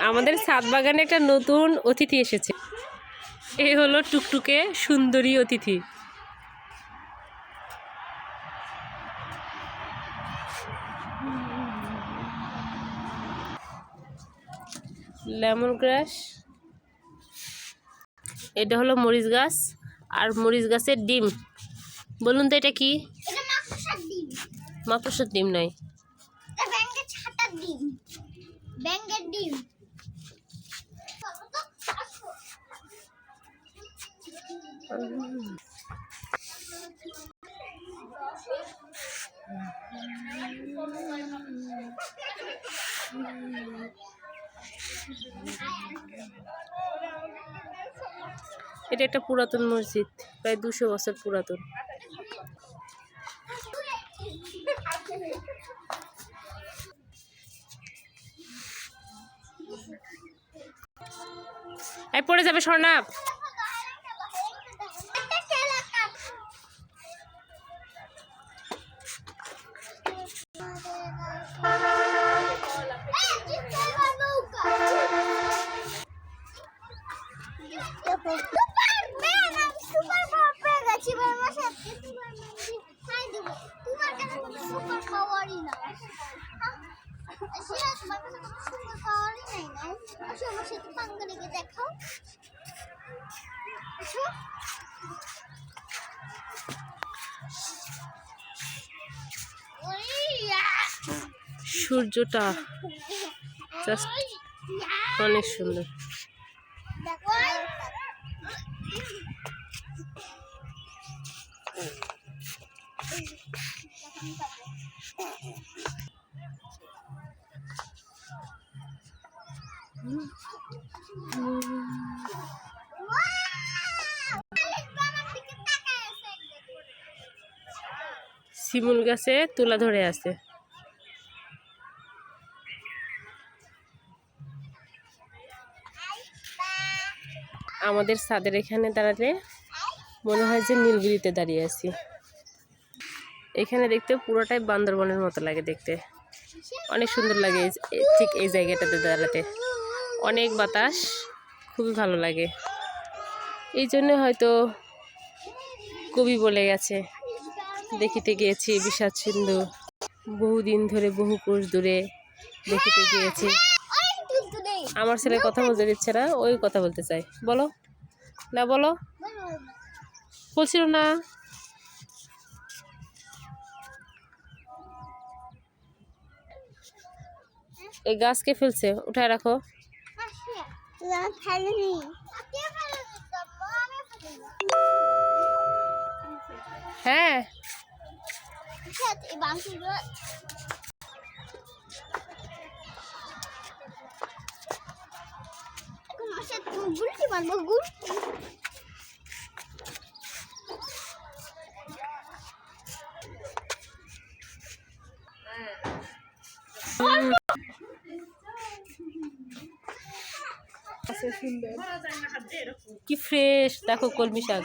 আমাদের ছাদ বাগানে একটা নতুন অতিথি এসেছে। এই হলো টুকটুকে সুন্দরী অতিথি। লেমন গ্রাস, এটা হলো মরিচ গাছ আর মরিচ গাছের ডিম। বলুন তো এটা কি? মাকড়সার ডিম নয়, ব্যাঙের ডিম। এটা একটা পুরাতন মসজিদ, প্রায় 200 বছর পুরাতন। এই পড়ে যাবে স্বর্ণাপ। সূর্যটা জাস্ট অনেক সুন্দর। শিমুল গাছে তুলা ধরে আছে। আমাদের ছাদের এখানে দাঁড়ালে মনে হয় যে নীলগিরিতে দাঁড়িয়ে আছি। এখানে দেখতে পুরোটাই বান্দরবনের মতো লাগে দেখতে, অনেক সুন্দর লাগে ঠিক এই জায়গাটাতে দাঁড়াতে। অনেক বাতাস, খুবই ভালো লাগে। এই জন্য হয়তো কবি বলে গেছে, দেখিতে গিয়েছি বিষাদ সিন্ধু, বহুদিন ধরে বহু কোষ দূরে দেখিতে গিয়েছি। আমার ছেলে কথা বলতে দিচ্ছে না, ওই কথা বলতে চাই। বলো না, বলো। বলছিল না। এই গাছ কে ফেলছে? উঠায় রাখো। হ্যাঁ, গুলটি মারবো, গুলটি। কি ফ্রেশ, দেখো কলমি শাক।